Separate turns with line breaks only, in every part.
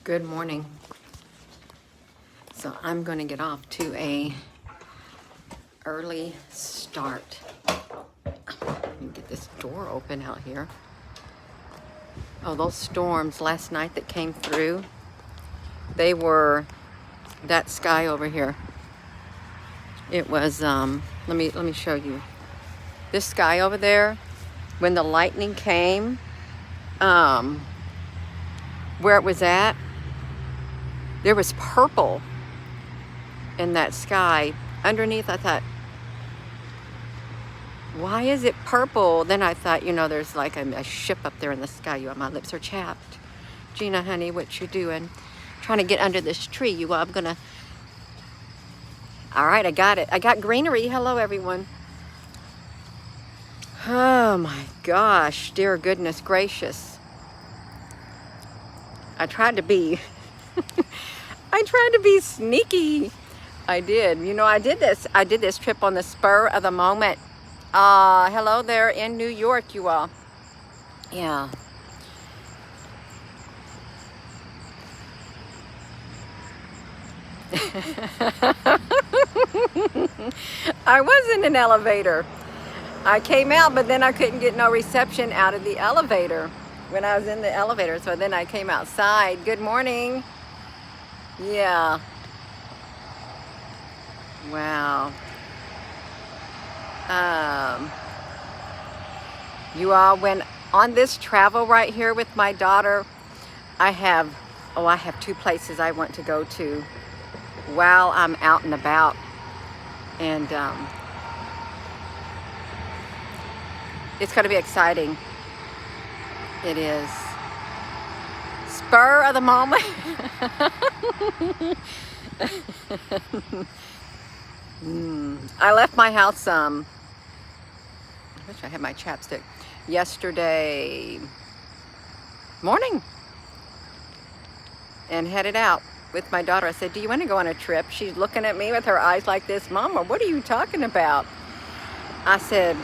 Good morning. So I'm going to get off to a early start. Let me get this door open out here. Oh, those storms last night that came through, they were that sky over here. It was let me show you. This sky over there, when the lightning came, where it was at, there was purple in that sky. Underneath, I thought, why is it purple? Then I thought, there's like a ship up there in the sky. My lips are chapped. Gina, honey, what you doing? Trying to get under this tree. I'm gonna. All right, I got it. I got greenery. Hello, everyone. Oh my gosh, dear goodness gracious. I tried to be sneaky. I did. I did this trip on the spur of the moment. Hello there in New York, you all. Yeah. I was in an elevator. I came out, but then I couldn't get no reception out of the elevator when I was in the elevator. So then I came outside. Good morning. Yeah. Wow. You all, when on this travel right here with my daughter, I have 2 places I want to go to while I'm out and about. And it's going to be exciting. It is. Spur of the moment. I left my house, I wish I had my chapstick, yesterday morning and headed out with my daughter. I said, do you want to go on a trip? She's looking at me with her eyes like this. Mama, what are you talking about? I said,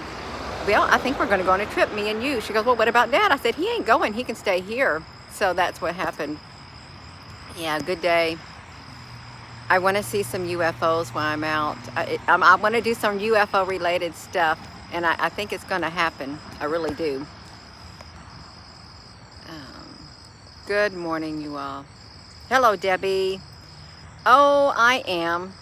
well, I think we're going to go on a trip, me and you. She goes, well, what about Dad? I said, he ain't going. He can stay here. So that's what happened. Yeah, good day. I want to see some UFOs while I'm out. I want to do some UFO related stuff, and I think it's going to happen. I really do. Good morning, you all. Hello, Debbie. Oh, I am.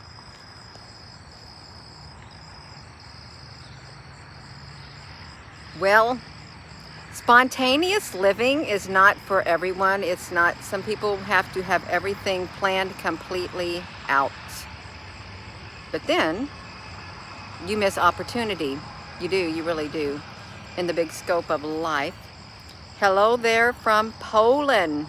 Well, spontaneous living is not for everyone. It's not. Some people have to have everything planned completely out. But then you miss opportunity. You do, you really do, in the big scope of life. Hello there from Poland.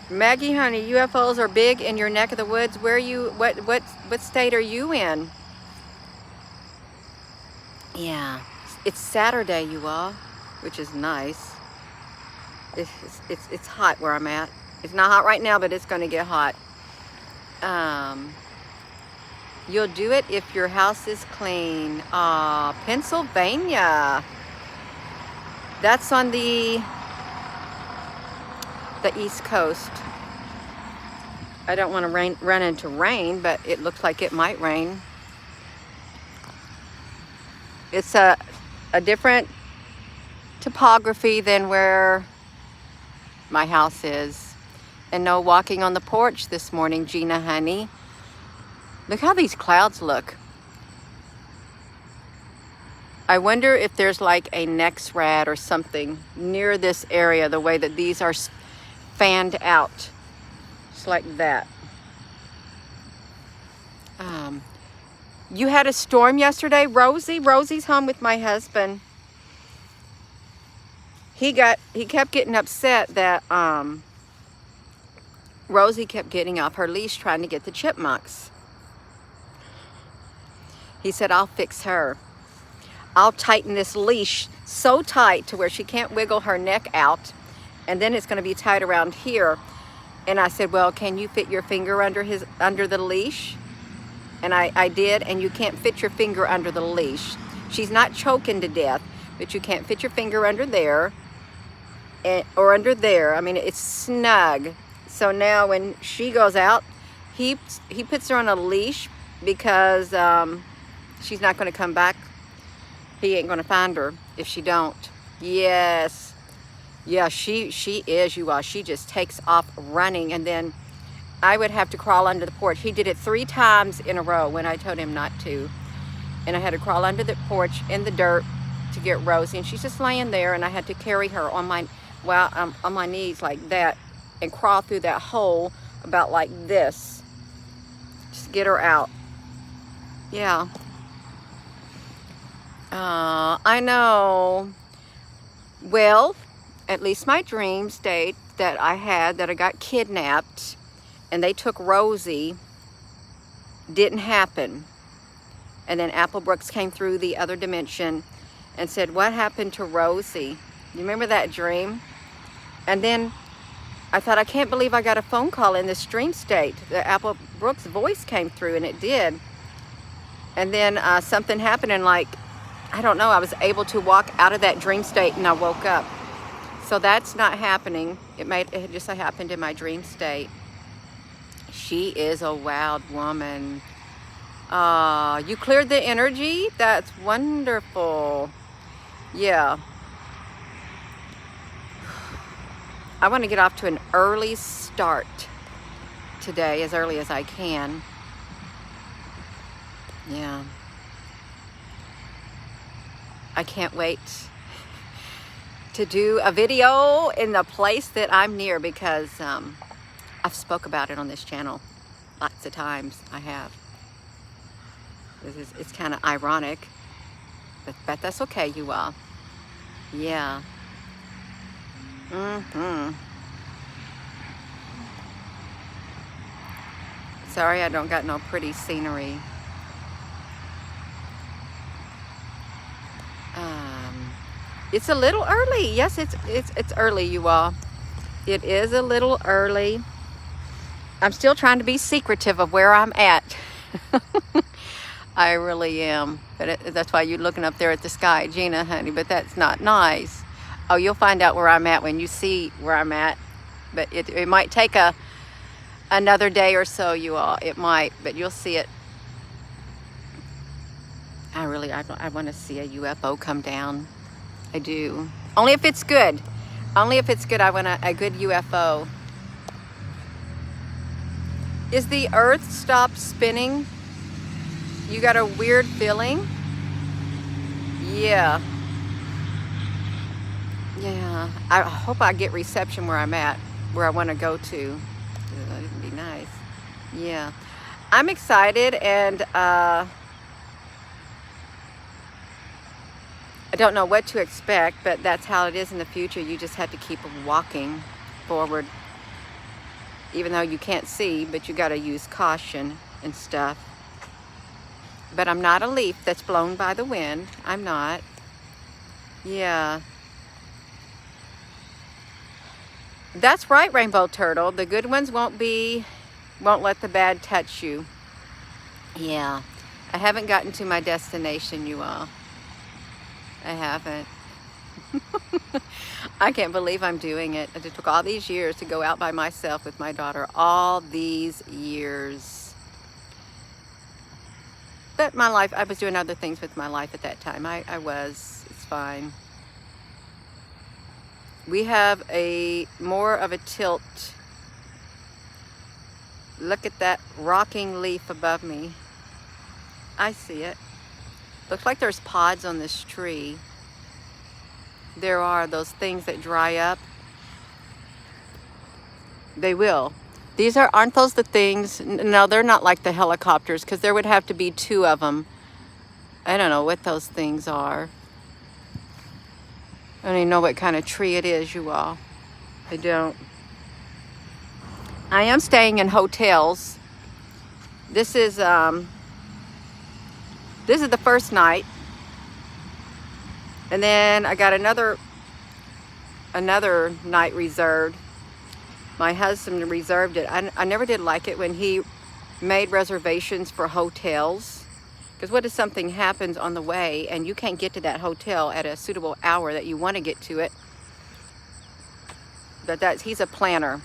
Maggie, honey, UFOs are big in your neck of the woods. What state are you in? Yeah, it's Saturday, you all, which is nice. It's hot where I'm at. It's not hot right now, but it's going to get hot. You'll do it if your house is clean. Pennsylvania. That's on the East Coast. I don't want to run into rain, but it looks like it might rain. It's a different topography than where my house is. And no walking on the porch this morning, Gina, honey. Look how these clouds look. I wonder if there's like a Nexrad or something near this area, the way that these are fanned out. It's like that. You had a storm yesterday, Rosie? Rosie's home with my husband. He kept getting upset that Rosie kept getting off her leash trying to get the chipmunks. He said, I'll fix her. I'll tighten this leash so tight to where she can't wiggle her neck out, and then it's going to be tied around here. And I said, well, can you fit your finger under the leash? And I did, and you can't fit your finger under the leash. She's not choking to death, but you can't fit your finger under there. or under there. I mean, it's snug. So now when she goes out, he puts her on a leash because she's not going to come back. He ain't going to find her if she don't. Yes. Yeah, she is, you all. She just takes off running, and then I would have to crawl under the porch. He did it 3 times in a row when I told him not to. And I had to crawl under the porch in the dirt to get Rosie, and she's just laying there, and I had to carry her on my knees like that and crawl through that hole about like this. Just get her out. Yeah. I know. Well, at least my dream state that I had, that I got kidnapped and they took Rosie, didn't happen. And then Apple Brooks came through the other dimension and said, what happened to Rosie? You remember that dream? And then I thought, I can't believe I got a phone call in this dream state. The Apple Brooks voice came through, and it did. And then something happened, and like, I don't know, I was able to walk out of that dream state and I woke up. So that's not happening. It just happened in my dream state. She is a wild woman. You cleared the energy? That's wonderful. Yeah. I want to get off to an early start today, as early as I can. Yeah. I can't wait to do a video in the place that I'm near, because I've spoke about it on this channel lots of times. I have. It's kind of ironic, but that's okay, you all. Yeah. Sorry, I don't got no pretty scenery. It's a little early. Yes, it's early, you all. It is a little early. I'm still trying to be secretive of where I'm at. I really am. But that's why you're looking up there at the sky, Gina, honey. But that's not nice. Oh, you'll find out where I'm at when you see where I'm at. But it might take another day or so, you all. It might, but you'll see it. I want to see a UFO come down. I do. Only if it's good. Only if it's good. I want a good UFO. Is the earth stopped spinning? You got a weird feeling? Yeah. Yeah. I hope I get reception where I'm at, where I want to go to. That would be nice. Yeah. I'm excited, and I don't know what to expect, but that's how it is in the future. You just have to keep walking forward, even though you can't see, but you got to use caution and stuff. But I'm not a leaf that's blown by the wind. I'm not. Yeah. That's right, Rainbow Turtle. The good ones won't let the bad touch you. Yeah. I haven't gotten to my destination, you all. I haven't. I can't believe I'm doing it. It took all these years to go out by myself with my daughter. All these years. But my life, I was doing other things with my life at that time. I was. It's fine. We have more of a tilt. Look at that rocking leaf above me. I see it. Looks like there's pods on this tree. There are those things that dry up. They will. These aren't those the things? No, they're not like the helicopters, because there would have to be 2 of them. I don't know what those things are. I don't even know what kind of tree it is, you all. I don't. I am staying in hotels. This is the first night. And then I got another night reserved. My husband reserved it. I never did like it when he made reservations for hotels. Because what if something happens on the way and you can't get to that hotel at a suitable hour that you want to get to it? But he's a planner.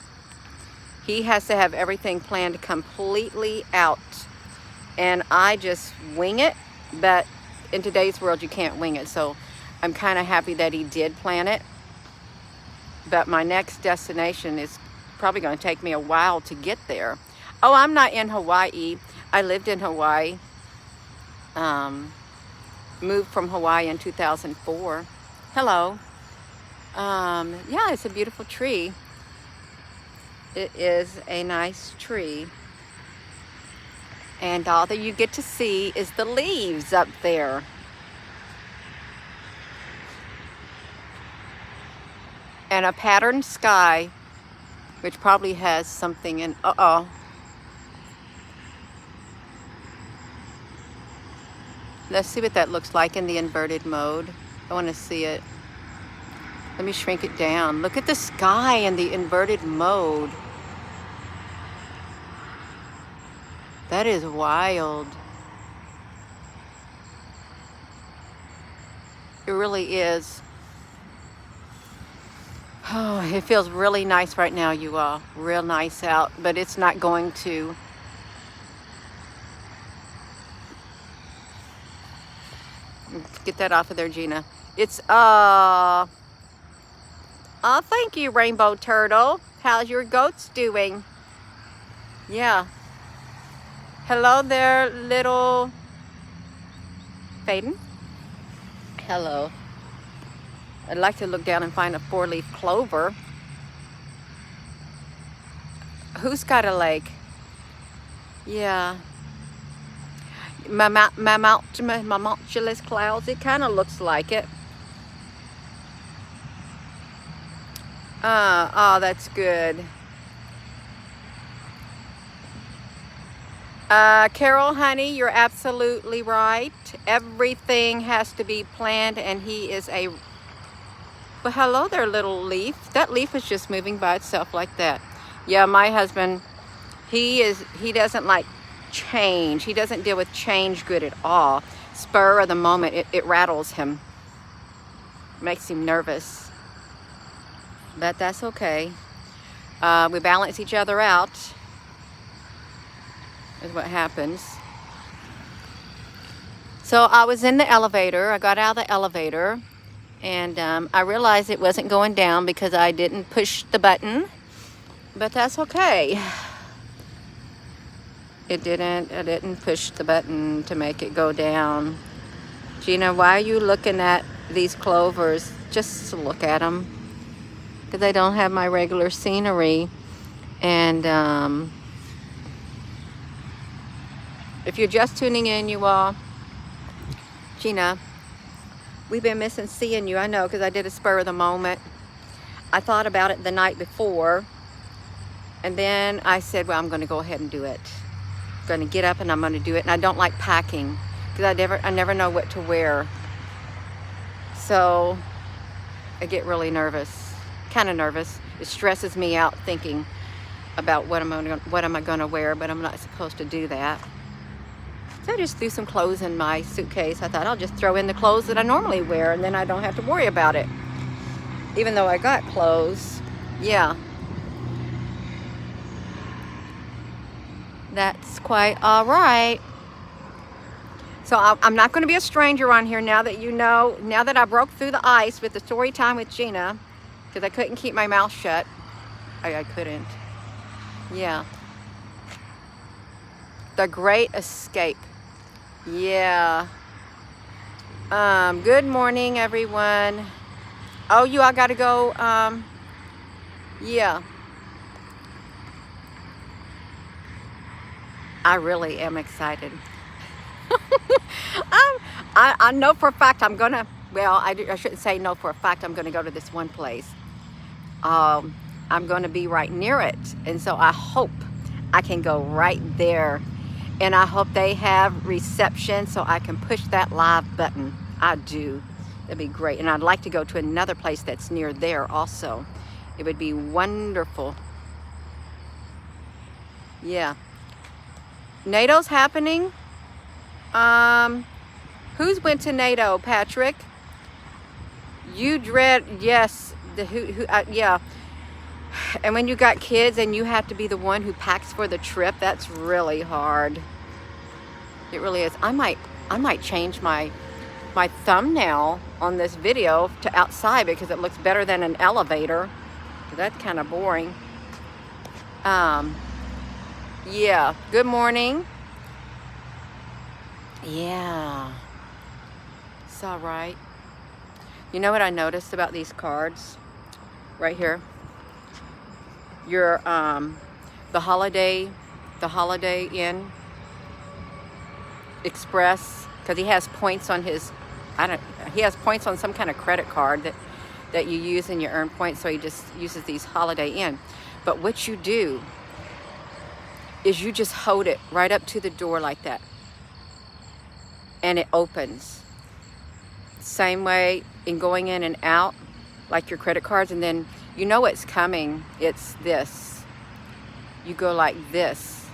He has to have everything planned completely out. And I just wing it. But in today's world, you can't wing it. So I'm kind of happy that he did plan it. But my next destination is probably going to take me a while to get there. Oh, I'm not in Hawaii. I lived in Hawaii. Moved from Hawaii in 2004. Hello. Yeah, it's a beautiful tree. It is a nice tree. And all that you get to see is the leaves up there. And a patterned sky, which probably has something in, Let's see what that looks like in the inverted mode. I want to see it. Let me shrink it down. Look at the sky in the inverted mode. That is wild. It really is. Oh, it feels really nice right now, you all. Real nice out, but it's not going to. Get that off of there, Gina. It's, oh, thank you, Rainbow Turtle. How's your goats doing? Yeah. Hello there, little Faden. Hello. I'd like to look down and find a 4-leaf clover. Who's got a lake? Yeah. Mammalculous clouds. It kind of looks like it. Oh, that's good. Carol, honey, you're absolutely right. Everything has to be planned, and he is a... Well, hello there, little leaf. That leaf is just moving by itself like that. Yeah, my husband, he doesn't like change. He doesn't deal with change good at all. Spur of the moment, it rattles him. Makes him nervous. But that's okay. We balance each other out. Is what happens. So I was in the elevator. I got out of the elevator, and I realized it wasn't going down because I didn't push the button. But that's okay. I didn't push the button to make it go down. Gina, why are you looking at these clovers? Just to look at them. Because I don't have my regular scenery. And if you're just tuning in, you all, Gina, we've been missing seeing you. I know, because I did a spur of the moment. I thought about it the night before. And then I said, well, I'm going to go ahead and do it. I'm going to get up and I'm going to do it. And I don't like packing because I never know what to wear. So I get really nervous, kind of nervous. It stresses me out thinking about what am I going to wear, but I'm not supposed to do that. So I just threw some clothes in my suitcase. I thought I'll just throw in the clothes that I normally wear, and then I don't have to worry about it. Even though I got clothes. Yeah. That's quite all right. So I'm not going to be a stranger on here now that you know, now that I broke through the ice with the story time with Gina, because I couldn't keep my mouth shut. I couldn't. Yeah. The Great Escape. Yeah. Good morning, everyone. Oh, you all got to go. Yeah. I really am excited. I know for a fact I'm going to, well, I shouldn't say no for a fact I'm going to go to this one place. I'm going to be right near it. And so I hope I can go right there. And I hope they have reception so I can push that live button. I do. That'd be great. And I'd like to go to another place that's near there also. It would be wonderful. Yeah. NATO's happening. Who's went to NATO, Patrick? You dread, yes. Yeah. And when you got kids and you have to be the one who packs for the trip, that's really hard. It really is. I might change my thumbnail on this video to outside because it looks better than an elevator. That's kind of boring. Yeah, good morning. Yeah, it's all right. You know what I noticed about these cards right here? Your the Holiday Inn Express, because he has points on his, he has points on some kind of credit card that you use and you earn points, so he just uses these Holiday Inn. But what you do is you just hold it right up to the door like that, and it opens. Same way in going in and out, like your credit cards, and then you know it's coming. It's this. You go like this,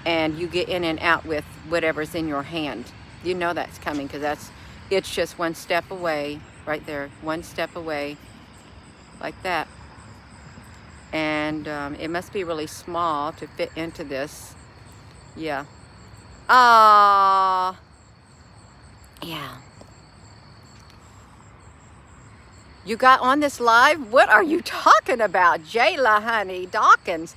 and you get in and out with whatever's in your hand. You know that's coming because it's just one step away, right there, one step away, like that. And it must be really small to fit into this. Yeah. Yeah. You got on this live? What are you talking about, Jayla, honey? Dawkins.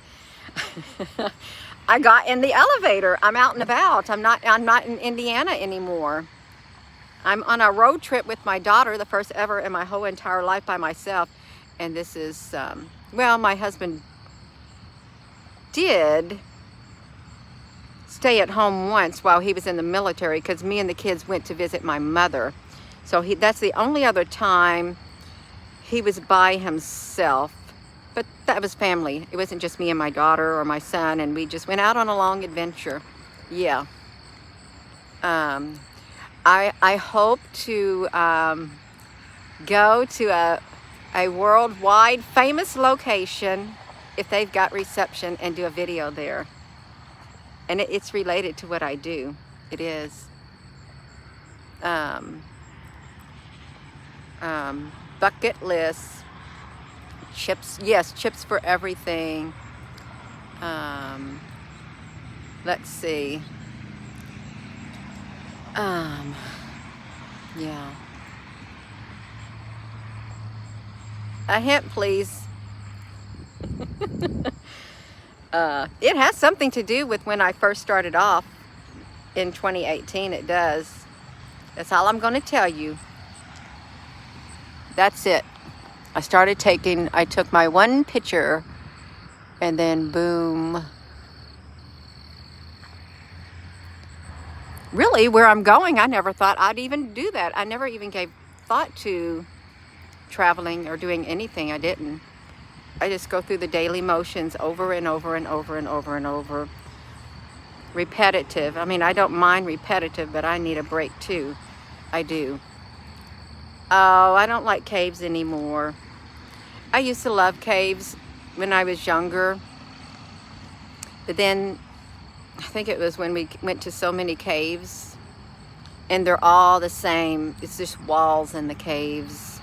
I got in the elevator. I'm out and about. I'm not in Indiana anymore. I'm on a road trip with my daughter, the first ever in my whole entire life by myself. And this is, well, my husband did stay at home once while he was in the military because me and the kids went to visit my mother. So that's the only other time he was by himself. But that was family. It wasn't just me and my daughter or my son, and we just went out on a long adventure. Yeah. I hope to go to a worldwide famous location if they've got reception and do a video there. And it's related to what I do. It is. Bucket list. Chips, yes, chips for everything. Let's see. Yeah. A hint, please. It has something to do with when I first started off in 2018. It does. That's all I'm going to tell you. That's it. I took my one picture, and then boom. Really, where I'm going, I never thought I'd even do that. I never even gave thought to traveling or doing anything. I didn't. I just go through the daily motions over and over and over and over and over. Repetitive. I mean, I don't mind repetitive, but I need a break too. I do. Oh, I don't like caves anymore. I used to love caves when I was younger. But then, I think it was when we went to so many caves, and they're all the same. It's just walls in the caves.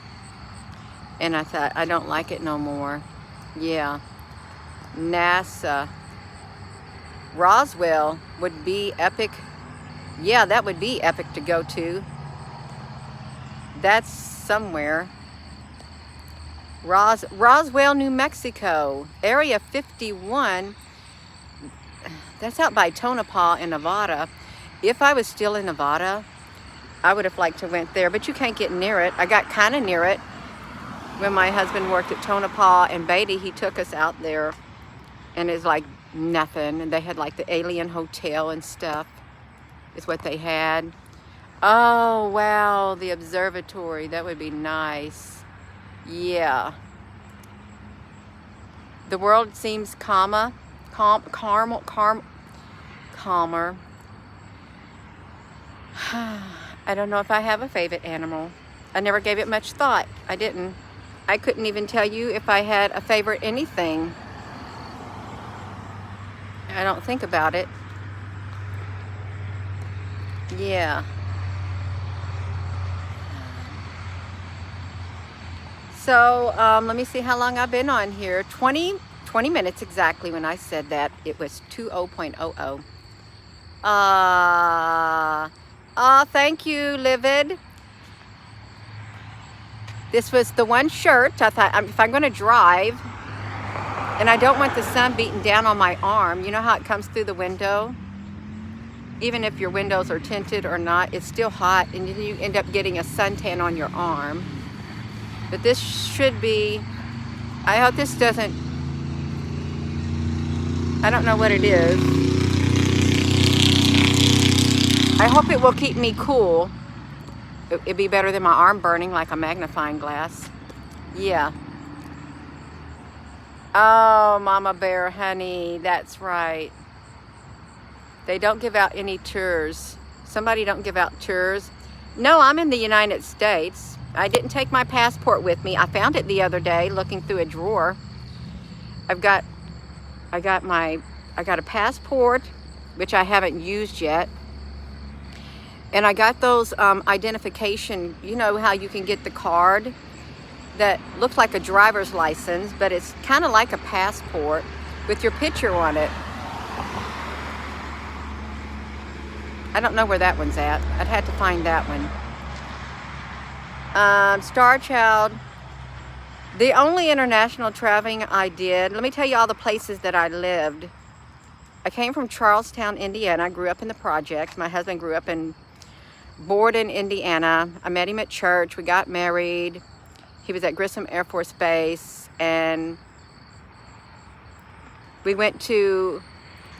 And I thought, I don't like it no more. Yeah. NASA. Roswell would be epic. Yeah, that would be epic to go to. That's somewhere. Roswell, New Mexico. Area 51. That's out by Tonopah in Nevada. If I was still in Nevada, I would have liked to went there, but you can't get near it. I got kind of near it. When my husband worked at Tonopah and Beatty, he took us out there, and it's like nothing. And they had like the Alien Hotel and stuff is what they had. Oh, wow, the observatory. That would be nice. Yeah. The world seems calmer. I don't know if I have a favorite animal. I never gave it much thought. I didn't. I couldn't even tell you if I had a favorite anything. I don't think about it. Yeah. So let me see how long I've been on here. 20 minutes exactly. When I said that, it was 20.00. Thank you, Livid. This was the one shirt. I thought, if I'm going to drive and I don't want the sun beating down on my arm, you know how it comes through the window? Even if your windows are tinted or not, it's still hot, and you end up getting a suntan on your arm. But this should be, I hope this doesn't, I don't know what it is. I hope it will keep me cool. It'd be better than my arm burning like a magnifying glass. Yeah. Oh, Mama Bear, honey, that's right. They don't give out any tours. Somebody don't give out tours. No, I'm in the United States. I didn't take my passport with me. I found it the other day looking through a drawer. I got a passport, which I haven't used yet. And I got those identification, you know how you can get the card that looks like a driver's license, but it's kind of like a passport with your picture on it. I don't know where that one's at. I'd have to find that one. Star Child. The only international traveling I did, let me tell you all the places that I lived. I came from Charlestown, Indiana. I grew up in the projects. My husband grew up in Borden, Indiana. I met him at church. We got married. He was at Grissom Air Force Base, and we went to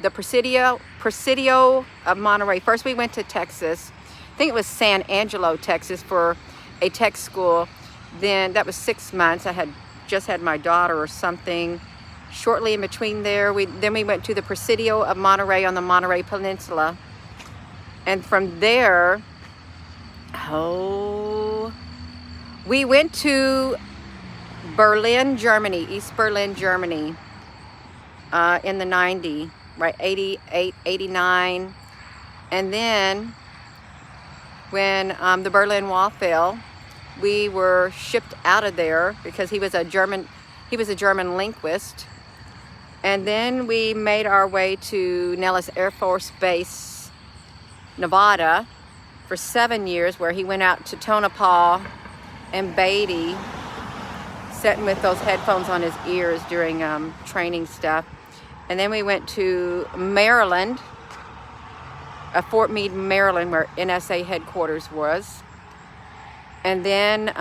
the Presidio of Monterey. First we went to Texas. I think it was San Angelo, Texas, for a tech school. Then that was 6 months. I had just had my daughter or something. Shortly in between there, then we went to the Presidio of Monterey on the Monterey Peninsula. And from there, we went to Berlin, Germany, East Berlin, Germany, in the 90s. Right, 88, 89. And then when the Berlin Wall fell, we were shipped out of there because he was a German linguist. And then we made our way to Nellis Air Force Base, Nevada, for 7 years, where he went out to Tonopah and Beatty, sitting with those headphones on his ears during training stuff. And then we went to Maryland, Fort Meade, Maryland, where NSA headquarters was. And then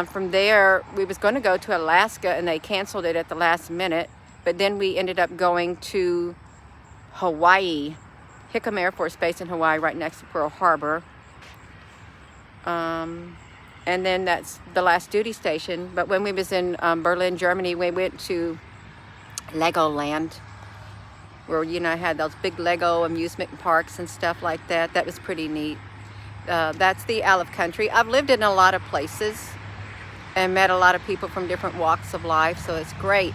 from there, we was going to go to Alaska, and they canceled it at the last minute. But then we ended up going to Hawaii, Hickam Air Force Base in Hawaii, right next to Pearl Harbor. And then that's the last duty station. But when we was in Berlin, Germany, we went to Legoland, where, you know, I had those big Lego amusement parks and stuff like that. That was pretty neat. That's the Olive Country. I've lived in a lot of places and met a lot of people from different walks of life, so it's great.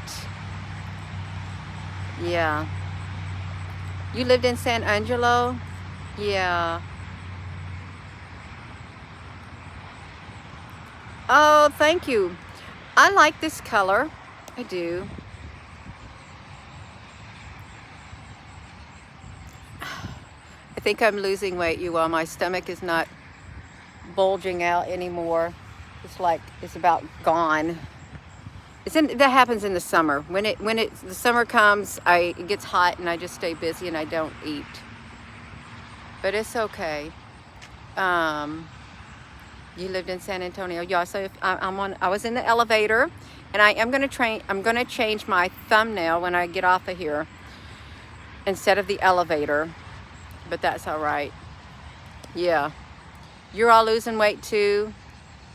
Yeah. You lived in San Angelo? Yeah. Oh, thank you. I like this color. I do. I think I'm losing weight, you all. My stomach is not bulging out anymore. It's like it's about gone. That happens in the summer. When the summer comes, it gets hot and I just stay busy and I don't eat. But it's okay. You lived in San Antonio. Yeah, so I was in the elevator, and I'm gonna change my thumbnail when I get off of here instead of the elevator. But that's all right. Yeah. You're all losing weight too.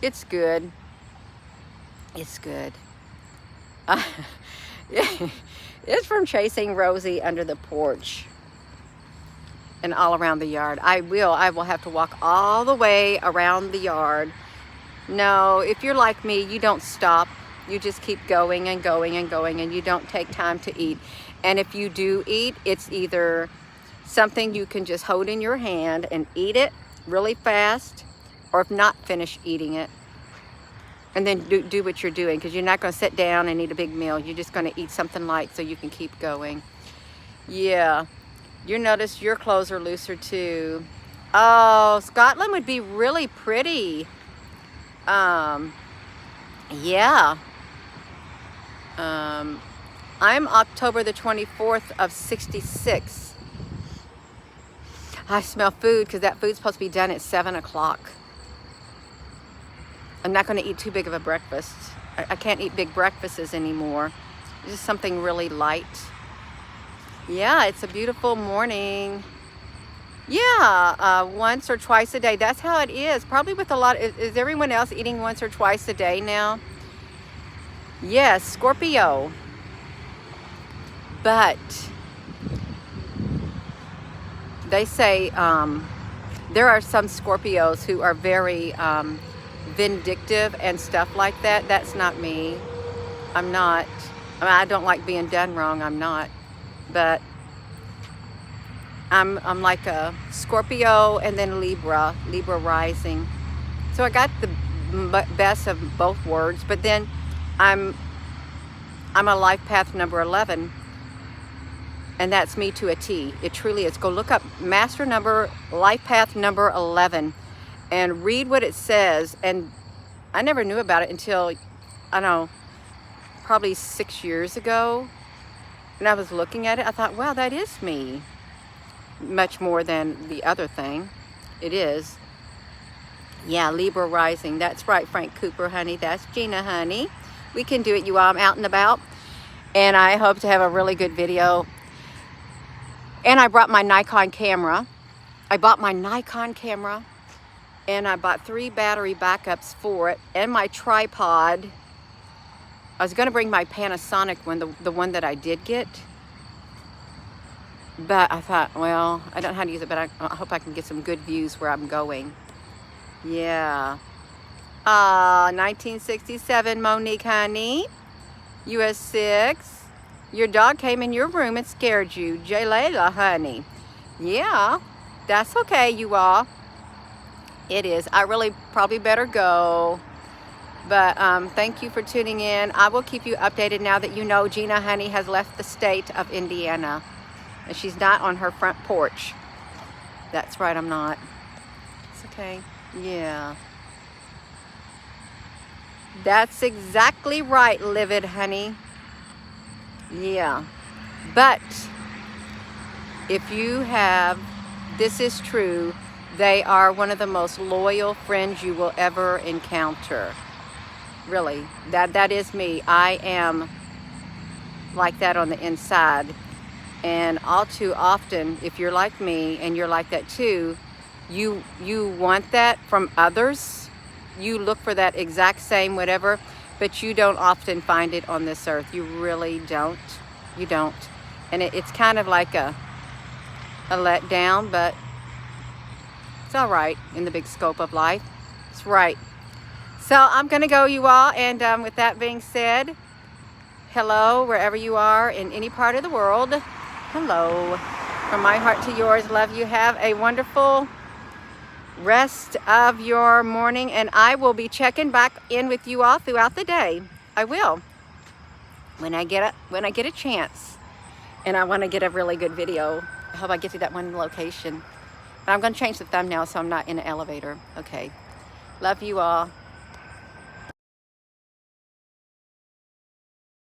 It's good. It's good. It's from chasing Rosie under the porch and all around the yard. I will have to walk all the way around the yard. No, if you're like me, you don't stop. You just keep going and going and going, and you don't take time to eat. And if you do eat, it's either something you can just hold in your hand and eat it really fast, or if not, finish eating it. and then do what you're doing, because you're not going to sit down and eat a big meal. You're just going to eat something light so you can keep going. Yeah, you notice your clothes are looser too. Oh, Scotland would be really pretty. Yeah. I'm October the 24th of 66. I smell food, because that food's supposed to be done at 7 o'clock. I'm not going to eat too big of a breakfast. I can't eat big breakfasts anymore. Just something really light. Yeah, it's a beautiful morning. Yeah, once or twice a day. That's how it is. Probably with a lot. Is everyone else eating once or twice a day now? Yes, Scorpio. But they say there are some Scorpios who are very vindictive and stuff like that. That's not me. I'm not. I don't like being done wrong. I'm not. But I'm like a Scorpio and then Libra rising. So I got the best of both words. But then I'm a life path number 11. And that's me to a T. It truly is. Go look up master number, life path number 11, and read what it says. And I never knew about it until, I don't know, probably 6 years ago. And I was looking at it. I thought, wow, that is me. Much more than the other thing. It is. Yeah, Libra rising. That's right, Frank Cooper, honey. That's Gina, honey. We can do it, you all. I'm out and about. And I hope to have a really good video. And I brought my Nikon camera. I bought my Nikon camera, and I bought 3 battery backups for it, and my tripod. I was going to bring my Panasonic one, the one that I did get. But I thought, well, I don't know how to use it, but I hope I can get some good views where I'm going. Yeah. 1967, Monique, honey. US 6. Your dog came in your room and scared you. J. Layla, honey. Yeah, that's okay, you all. It is. I really probably better go. But thank you for tuning in. I will keep you updated now that you know Gina, honey, has left the state of Indiana. And she's not on her front porch. That's right, I'm not. It's okay. Yeah. That's exactly right, Livid, honey. Yeah, but if you have, this is true, they are one of the most loyal friends you will ever encounter. Really, that is me. I am like that on the inside. And all too often, if you're like me and you're like that too, you want that from others. You look for that exact same whatever. But you don't often find it on this earth. You really don't. You don't. And it's kind of like a letdown, but it's all right in the big scope of life. It's right. So I'm going to go, you all. And with that being said, hello, wherever you are in any part of the world. Hello. From my heart to yours, love you. Have a wonderful rest of your morning, and I will be checking back in with you all throughout the day. I will, when I get a chance, and I want to get a really good video. I hope I get to that one location. But I'm going to change the thumbnail so I'm not in an elevator. Okay, love you all.